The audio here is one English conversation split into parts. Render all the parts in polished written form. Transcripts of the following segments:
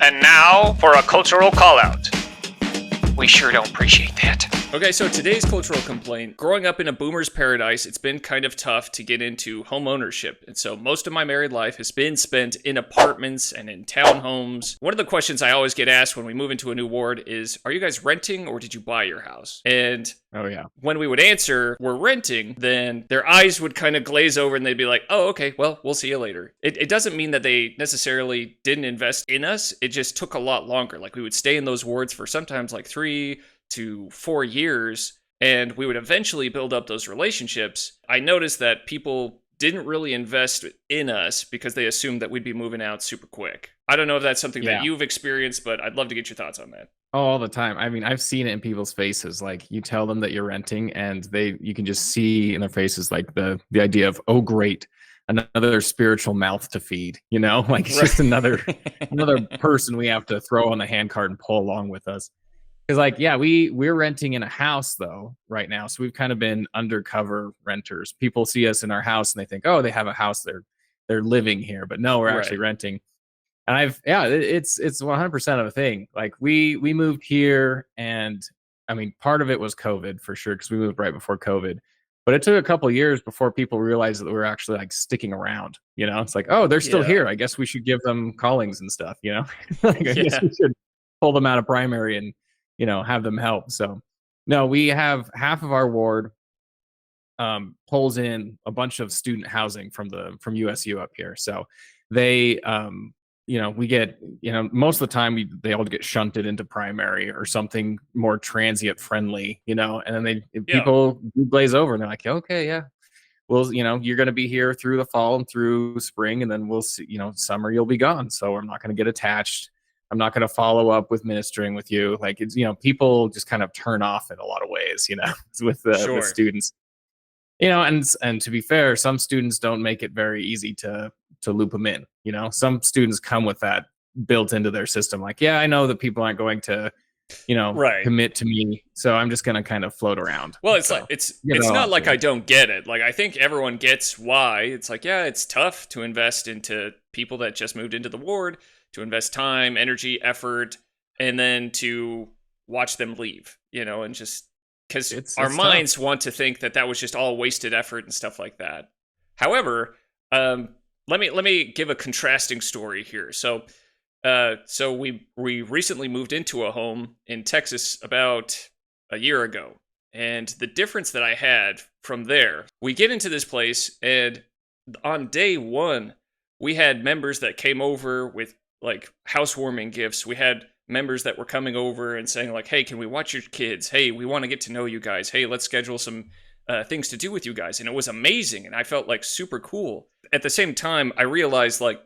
And now for a cultural call-out. We sure don't appreciate that. Okay, so today's cultural complaint. Growing up in a boomer's paradise, it's been kind of tough to get into home ownership. And so most of my married life has been spent in apartments and in townhomes. One of the questions I always get asked when we move into a new ward is, are you guys renting or did you buy your house? And when we would answer, we're renting, then their eyes would kind of glaze over and they'd be like, oh, okay, well, we'll see you later. It doesn't mean that they necessarily didn't invest in us. It just took a lot longer. Like we would stay in those wards for sometimes like 3 to 4 years, and we would eventually build up those relationships. I noticed that people didn't really invest in us because they assumed that we'd be moving out super quick. I don't know if that's something that you've experienced, but I'd love to get your thoughts on that. Oh, all the time. I mean, I've seen it in people's faces. Like you tell them that you're renting and you can just see in their faces like the idea of, oh, great, another spiritual mouth to feed, like it's just another person we have to throw on the handcart and pull along with us. Because we're renting in a house though right now, so we've kind of been undercover renters. People see us in our house and they think, oh, they have a house, they're living here, but no, we're actually renting. And it's 100% of a thing. Like we moved here, and I mean, part of it was COVID for sure, because we moved right before COVID. But it took a couple of years before people realized that we were actually like sticking around. It's like, oh, they're still here. I guess we should give them callings and stuff. I guess we should pull them out of primary and have them help. So no, we have half of our ward pulls in a bunch of student housing from USU up here. So they we get most of the time they all get shunted into primary or something more transient friendly, and then people glaze over and they're like, okay, yeah, well, you're going to be here through the fall and through spring, and then we'll see, summer you'll be gone, so I'm not going to get attached. I'm not going to follow up with ministering with you. Like it's, people just kind of turn off in a lot of ways, with students, and to be fair, some students don't make it very easy to loop them in. Some students come with that built into their system. Like, yeah, I know that people aren't going to, commit to me, so I'm just going to kind of float around. Well, it's not like I don't get it. Like, I think everyone gets why. It's like, yeah, it's tough to invest into people that just moved into the ward, to invest time, energy, effort, and then to watch them leave, and just because our minds want to think that was just all wasted effort and stuff like that. However, let me give a contrasting story here. So we recently moved into a home in Texas about a year ago, and the difference that I had from there, we get into this place, and on day one, we had members that came over with like housewarming gifts. We had members that were coming over and saying like, hey, can we watch your kids? Hey, we want to get to know you guys. Hey, let's schedule some things to do with you guys. And it was amazing. And I felt like super cool. At the same time, I realized like,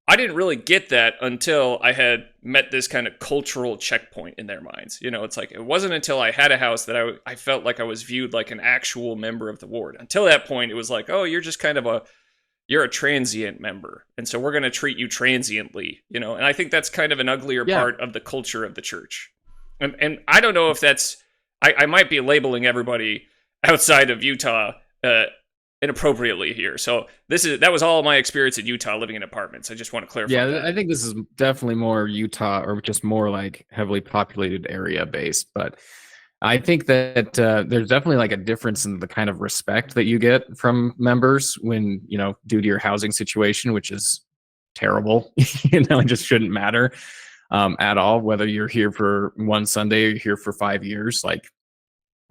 I didn't really get that until I had met this kind of cultural checkpoint in their minds. It's like, it wasn't until I had a house that I felt like I was viewed like an actual member of the ward. Until that point, it was like, oh, you're just kind of you're a transient member, and so we're going to treat you transiently, and I think that's kind of an uglier part of the culture of the church. And I don't know if that's, I might be labeling everybody outside of Utah inappropriately here. So that was all my experience in Utah living in apartments. I just want to clarify. Yeah, that. I think this is definitely more Utah, or just more like heavily populated area based, but I think that there's definitely like a difference in the kind of respect that you get from members when, due to your housing situation, which is terrible, it just shouldn't matter at all, whether you're here for one Sunday or you're here for 5 years. Like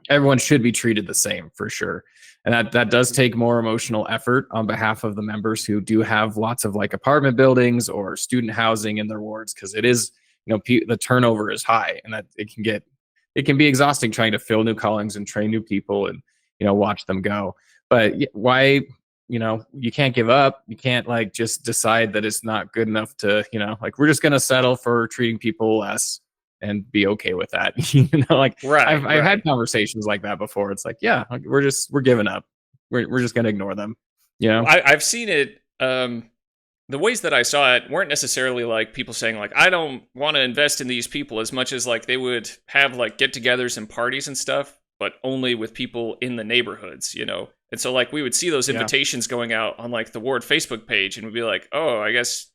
everyone should be treated the same for sure. And that does take more emotional effort on behalf of the members who do have lots of like apartment buildings or student housing in their wards, because it is, the turnover is high, and that it can be exhausting trying to fill new callings and train new people and, watch them go. But why, you can't give up. You can't like just decide that it's not good enough to, like we're just going to settle for treating people less and be okay with that. I've had conversations like that before. It's like, yeah, we're giving up. We're just going to ignore them. I've seen it. The ways that I saw it weren't necessarily like people saying like, I don't want to invest in these people, as much as like they would have like get-togethers and parties and stuff, but only with people in the neighborhoods, And so like we would see those invitations going out on like the ward Facebook page, and we'd be like, oh, I guess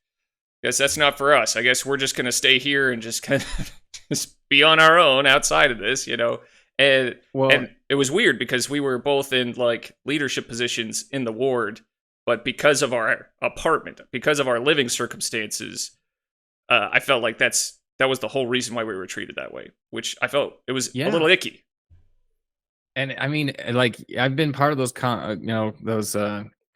guess that's not for us. I guess we're just gonna stay here and just kind of just be on our own outside of this, you know. And it was weird because we were both in like leadership positions in the ward, but because of our apartment, because of our living circumstances, I felt like that was the whole reason why we were treated that way, which I felt it was a little icky. And I mean, like, I've been part of those,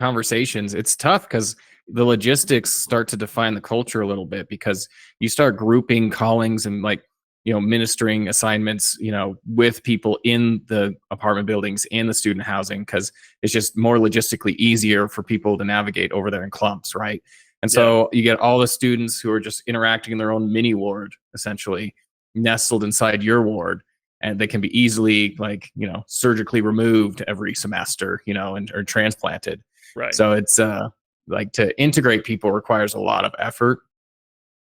conversations. It's tough because the logistics start to define the culture a little bit, because you start grouping callings and like, ministering assignments, with people in the apartment buildings, in the student housing, because it's just more logistically easier for people to navigate over there in clumps, right? And so you get all the students who are just interacting in their own mini ward, essentially nestled inside your ward, and they can be easily surgically removed every semester, or transplanted. Right. So it's like, to integrate people requires a lot of effort.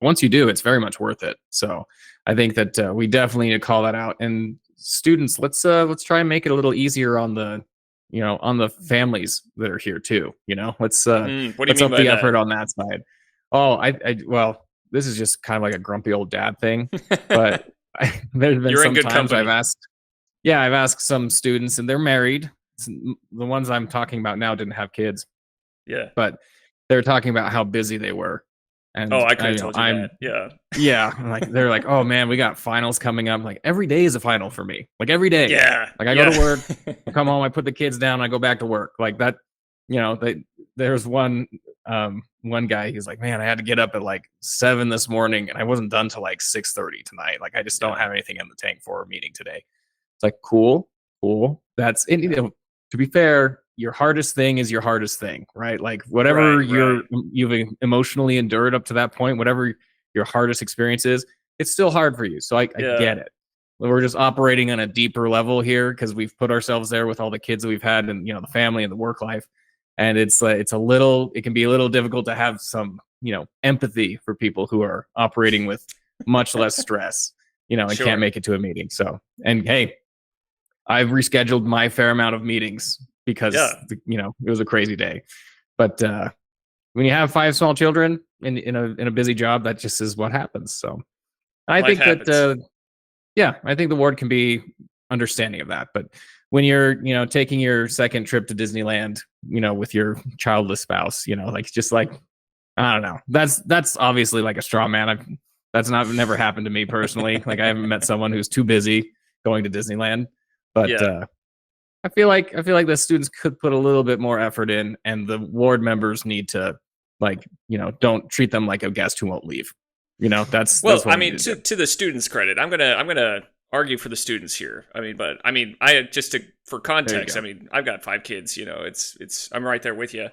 Once you do, it's very much worth it. So I think that we definitely need to call that out. And students, let's try and make it a little easier on the families that are here too. Let's up the effort on that side. Oh, well, this is just kind of like a grumpy old dad thing, but there's been some times I've asked some students, and they're married. The ones I'm talking about now didn't have kids. Yeah. But they're talking about how busy they were. And I could have told you that. Yeah. Yeah. Like, they're like, oh man, we got finals coming up. Like, every day is a final for me. Like, every day. Yeah. Like, I go to work, I come home, I put the kids down, I go back to work. Like that, there's one guy, he's like, man, I had to get up at like 7 this morning and I wasn't done till like 6:30 tonight. Like, I just don't have anything in the tank for a meeting today. It's like, cool. That's it. To be fair, your hardest thing is your hardest thing, right? Like, whatever you've emotionally endured up to that point, whatever your hardest experience is, it's still hard for you. So I get it. We're just operating on a deeper level here because we've put ourselves there with all the kids that we've had, and the family and the work life. And it can be a little difficult to have some, empathy for people who are operating with much less stress, and can't make it to a meeting. So, and hey, I've rescheduled my fair amount of meetings because, it was a crazy day. But when you have 5 small children in a busy job, that just is what happens. So I think that, I think the ward can be understanding of that. But when you're, taking your second trip to Disneyland, with your childless spouse, I don't know. That's obviously like a straw man. That's never happened to me personally. Like, I haven't met someone who's too busy going to Disneyland. But I feel like the students could put a little bit more effort in, and the ward members need to, don't treat them like a guest who won't leave. That's what I mean, to the students' credit, I'm gonna argue for the students here. For context, I've got 5 kids. I'm right there with you.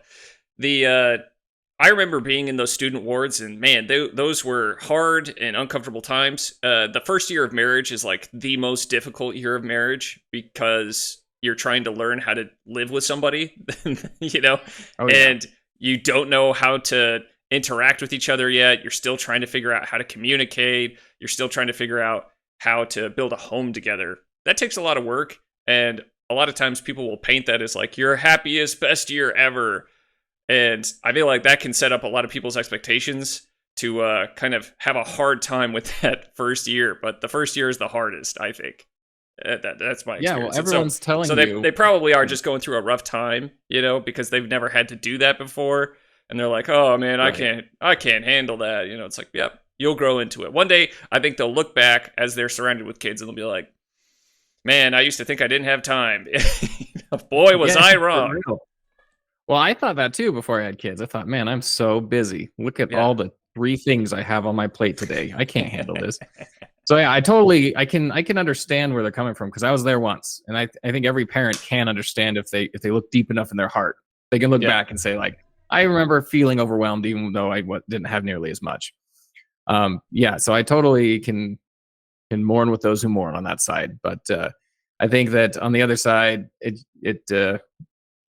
I remember being in those student wards, and man, those were hard and uncomfortable times. The first year of marriage is like the most difficult year of marriage because you're trying to learn how to live with somebody, and you don't know how to interact with each other yet. You're still trying to figure out how to communicate. You're still trying to figure out how to build a home together. That takes a lot of work, and a lot of times people will paint that as like your happiest, best year ever. And I feel like that can set up a lot of people's expectations to kind of have a hard time with that first year. But the first year is the hardest, I think. That's my experience. Yeah, well, everyone's telling you. So they probably are just going through a rough time, because they've never had to do that before. And they're like, oh, man, right. I can't handle that. It's like, yep, you'll grow into it. One day, I think they'll look back as they're surrounded with kids and they'll be like, man, I used to think I didn't have time. Boy, was I wrong. Well, I thought that too before I had kids. I thought, man, I'm so busy. Look at all the 3 things I have on my plate today. I can't handle this. So yeah, I can understand where they're coming from, because I was there once, and I think every parent can understand if they look deep enough in their heart. They can look back and say, like, I remember feeling overwhelmed even though I didn't have nearly as much. So I totally can mourn with those who mourn on that side. But I think that on the other side,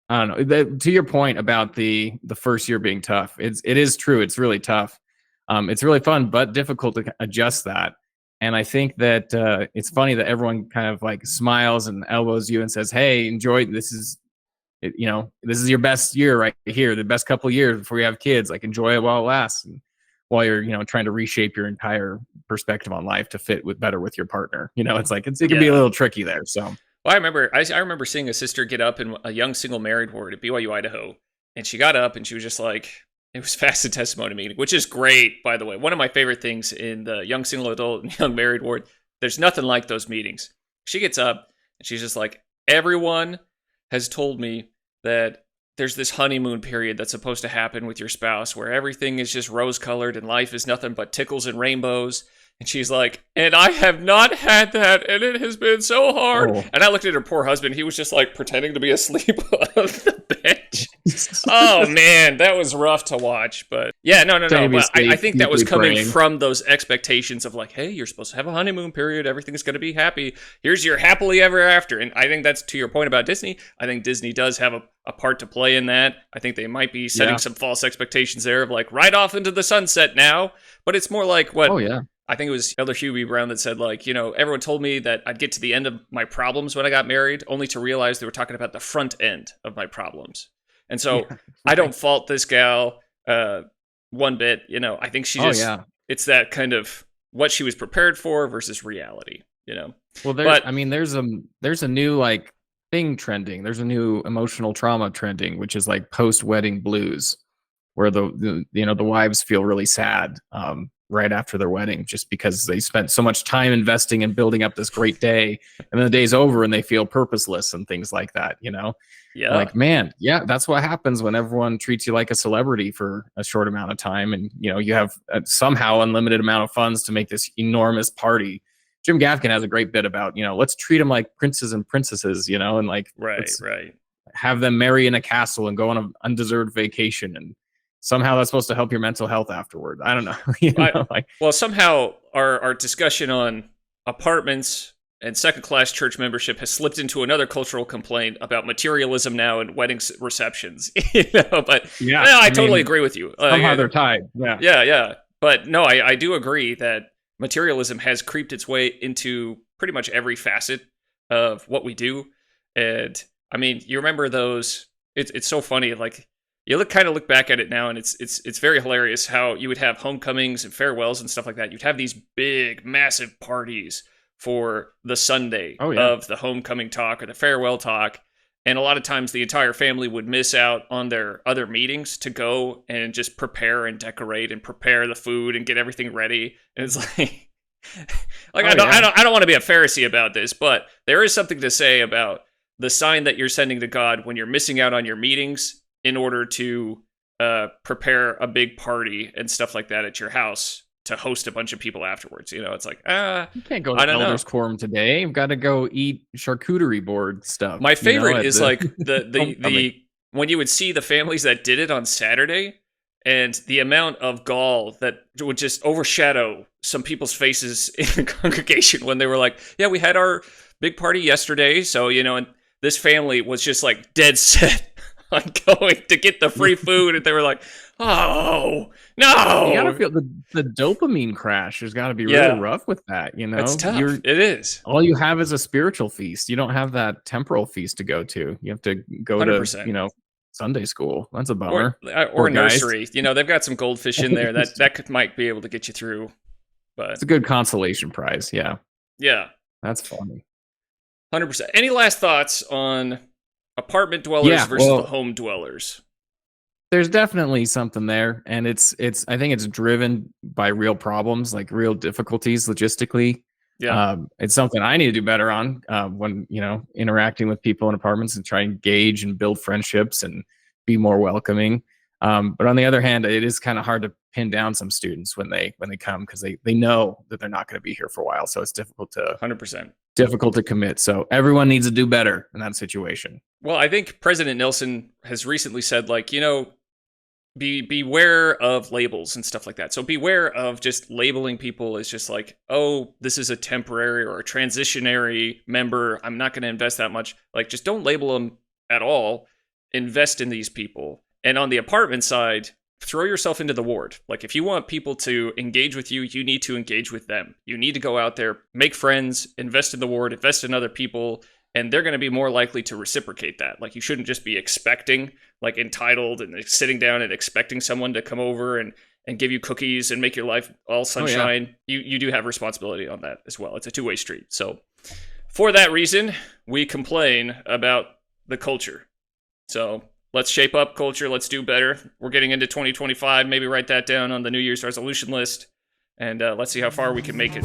I don't know. To your point about the first year being tough, it is true. It's really tough. It's really fun, but difficult to adjust that. And I think that it's funny that everyone kind of like smiles and elbows you and says, "Hey, enjoy. This is your best year right here. The best couple of years before you have kids. Like, enjoy it while it lasts." And while you're, trying to reshape your entire perspective on life to fit better with your partner. It's like, it can be a little tricky there. So, well, I remember seeing a sister get up in a young single married ward at BYU, Idaho. And she got up and she was just like, it was fast and testimony meeting, which is great, by the way. One of my favorite things in the young single adult and young married ward, there's nothing like those meetings. She gets up and she's just like, everyone has told me that there's this honeymoon period that's supposed to happen with your spouse where everything is just rose-colored and life is nothing but tickles and rainbows. And she's like, and I have not had that, and it has been so hard. Oh. And I looked at her poor husband. He was just like pretending to be asleep on the bench. Oh, man, that was rough to watch. But yeah, no. But I think that was coming from those expectations of like, hey, you're supposed to have a honeymoon period. Everything's going to be happy. Here's your happily ever after. And I think that's to your point about Disney. I think Disney does have a part to play in that. I think they might be setting some false expectations there of like right off into the sunset now. But it's more like what... Oh, yeah. I think it was Elder Hugh B. Brown that said, like, everyone told me that I'd get to the end of my problems when I got married, only to realize they were talking about the front end of my problems. And so I don't fault this gal one bit. I think she just, it's that kind of what she was prepared for versus reality, Well, there's a new, like, thing trending. There's a new emotional trauma trending, which is like post-wedding blues, where the wives feel really sad right after their wedding, just because they spent so much time investing and building up this great day, and then the day's over and they feel purposeless and things like that. Yeah. Like, man, that's what happens when everyone treats you like a celebrity for a short amount of time, and you have somehow unlimited amount of funds to make this enormous party. Jim Gaffigan has a great bit about let's treat them like princes and princesses, and like right. have them marry in a castle and go on an undeserved vacation, and somehow that's supposed to help your mental health afterward. I don't know. Well, somehow our discussion on apartments and second-class church membership has slipped into another cultural complaint about materialism now and wedding receptions. But I totally agree with you. Somehow they're tied. Yeah. Yeah. But no, I do agree that materialism has creeped its way into pretty much every facet of what we do. And I mean, you remember those? It's so funny. Like, you look back at it now, and it's very hilarious how you would have homecomings and farewells and stuff like that. You'd have these big, massive parties for the Sunday of the homecoming talk or the farewell talk, and a lot of times the entire family would miss out on their other meetings to go and just prepare and decorate and prepare the food and get everything ready. And it's like, I don't want to be a Pharisee about this, but there is something to say about the sign that you're sending to God when you're missing out on your meetings in order to prepare a big party and stuff like that at your house to host a bunch of people afterwards. It's like, you can't go to Elders Quorum today. You've got to go eat charcuterie board stuff. My favorite is like the when you would see the families that did it on Saturday, and the amount of gall that would just overshadow some people's faces in the congregation when they were like, yeah, we had our big party yesterday. So, and this family was just like dead set on going to get the free food, and they were like, oh no. You gotta feel the dopamine crash has got to be really rough with that. It's tough. It is. All you have is a spiritual feast. You don't have that temporal feast to go to. You have to go 100%. To Sunday school. That's a bummer. Or nursery. They've got some goldfish in there that might be able to get you through. But it's a good consolation prize. Yeah. That's funny. 100%. Any last thoughts on apartment dwellers versus the home dwellers? There's definitely something there, and it's I think it's driven by real problems, like real difficulties logistically. It's something I need to do better on when interacting with people in apartments and try and engage and build friendships and be more welcoming. But on the other hand, it is kind of hard to pin down some students when they come, because they know that they're not going to be here for a while, so it's difficult to 100%. Difficult to commit. So everyone needs to do better in that situation. Well, I think President Nelson has recently said, like, beware of labels and stuff like that. So beware of just labeling people as just like, oh, this is a temporary or a transitionary member, I'm not going to invest that much. Like, just don't label them at all. Invest in these people. And on the apartment side, throw yourself into the ward. Like, if you want people to engage with you, you need to engage with them. You need to go out there, make friends, invest in the ward, invest in other people, and they're going to be more likely to reciprocate that. Like, you shouldn't just be expecting, like, entitled and sitting down and expecting someone to come over and and give you cookies and make your life all sunshine, you do have responsibility on that as well. It's a two-way street. So for that reason, we complain about the culture. So let's shape up culture. Let's do better. We're getting into 2025. Maybe write that down on the New Year's resolution list. And let's see how far we can make it.